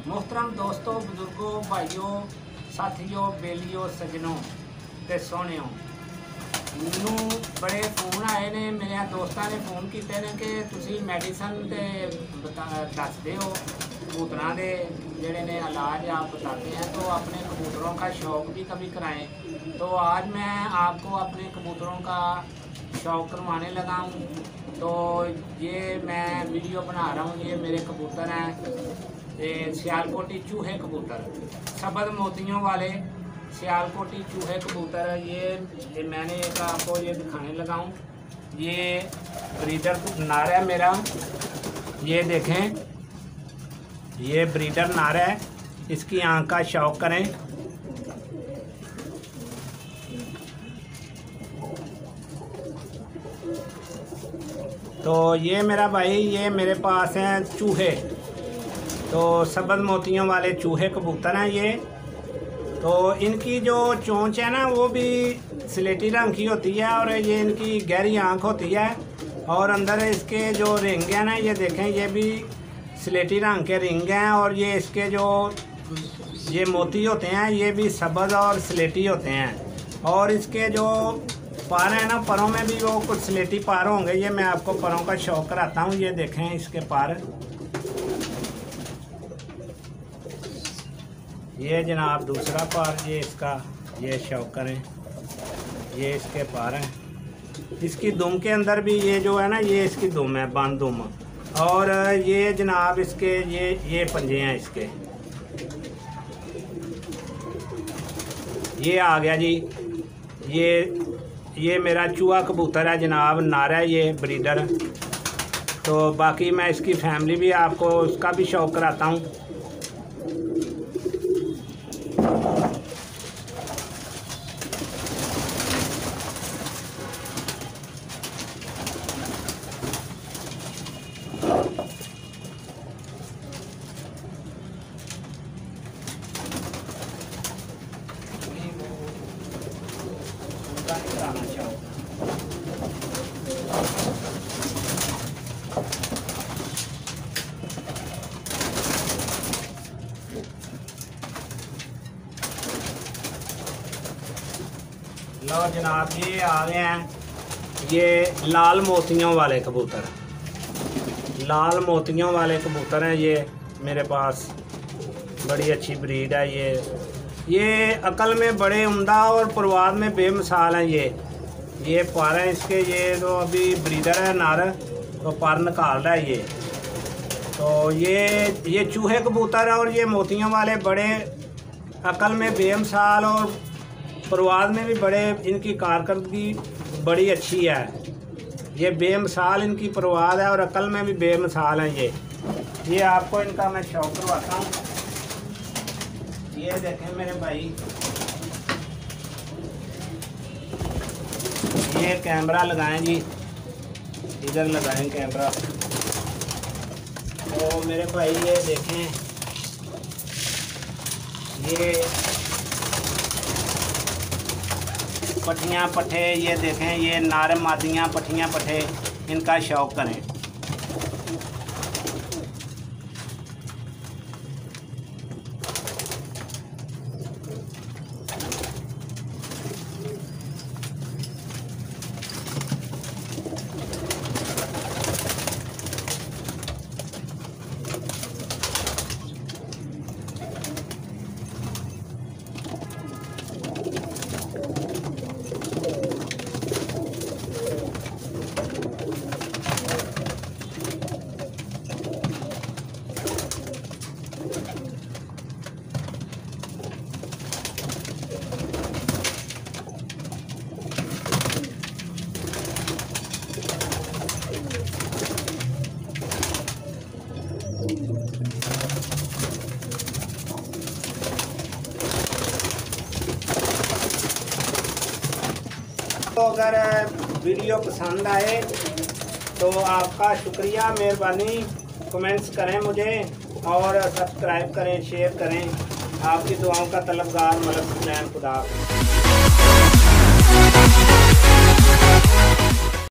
मोहतरम दोस्तों, बुजुर्गों, भाइयों, साथियों, बेलियों, सजनों ते सोहणियों, मैनू बड़े फोन आए ने। मेरे दोस्तों ने फोन किए ने कि तुसी मेडिसन ते दसदे हो कबूतरों के जोड़े ने इलाज आप बताते हैं, तो अपने कबूतरों का शौक़ भी कभी कराएं। तो आज मैं आपको अपने कबूतरों का शौक़ करवाने लगा हूँ। तो ये मैं वीडियो बना रहा हूँ। ये मेरे कबूतर हैं, ये सियालकोटी चूहे कबूतर, सबद मोतियों वाले सियालकोटी चूहे कबूतर। ये मैंने एक आपको ये दिखाने लगा हूँ। ये ब्रीडर नार है मेरा, ये देखें, ये ब्रीडर नार है। इसकी आँख का शौक़ करें। तो ये मेरा भाई, ये मेरे पास हैं चूहे, तो सबद मोतियों वाले चूहे कबूतर हैं ये। तो इनकी जो चोंच है ना, वो भी स्लेटी रंग की होती है, और ये इनकी गहरी आँख होती है, और अंदर इसके जो रिंग हैं ना, ये देखें, ये भी स्लेटी रंग के रिंग हैं, और ये इसके जो ये मोती होते हैं, ये भी सबज और स्लेटी होते हैं। और इसके जो पार हैं ना, परों में भी वो कुछ स्लेटी पार होंगे। ये मैं आपको परों का शौक़ कराता हूँ। ये देखें इसके पार, ये जनाब दूसरा पार, ये इसका ये शौक़ करें, ये इसके पार हैं। इसकी दुम के अंदर भी ये जो है ना, ये इसकी दुम है, बंद दुम। और ये जनाब इसके ये पंजे हैं इसके। ये आ गया जी, ये मेरा चूहा कबूतर है जनाब, नारा है ये ब्रीडर। तो बाकी मैं इसकी फैमिली भी आपको उसका भी शौक़ कराता हूँ। लो जनाब, ये आ गए हैं, ये लाल मोतियों वाले कबूतर, लाल मोतियों वाले कबूतर हैं ये मेरे पास। बड़ी अच्छी ब्रीड है ये अकल में बड़े उम्दा और परवाज़ में बेमिसाल हैं ये पार हैं इसके। ये तो अभी ब्रीडर है नार, तो पार निकाल रहा है ये। तो ये चूहे कबूतर है, और ये मोतियों वाले बड़े अकल में बेमिसाल और परवाज़ में भी बड़े, इनकी कारकर्दगी बड़ी अच्छी है। ये बेमिसाल इनकी परवाज़ है, और अकल में भी बेमिसाल हैं ये आपको इनका मैं शौक़ करवाता हूँ। ये देखें मेरे भाई, ये कैमरा लगाएं जी, इधर लगाएं कैमरा। तो मेरे भाई ये देखें, ये पट्टियाँ पट्ठे, ये देखें, ये नार मादियाँ पट्टियाँ पट्ठे, इनका शौक़ करें। तो अगर वीडियो पसंद आए तो आपका शुक्रिया, मेहरबानी। कमेंट्स करें मुझे, और सब्सक्राइब करें, शेयर करें। आपकी दुआओं का तलबगार मलक हुसैन। खुदा।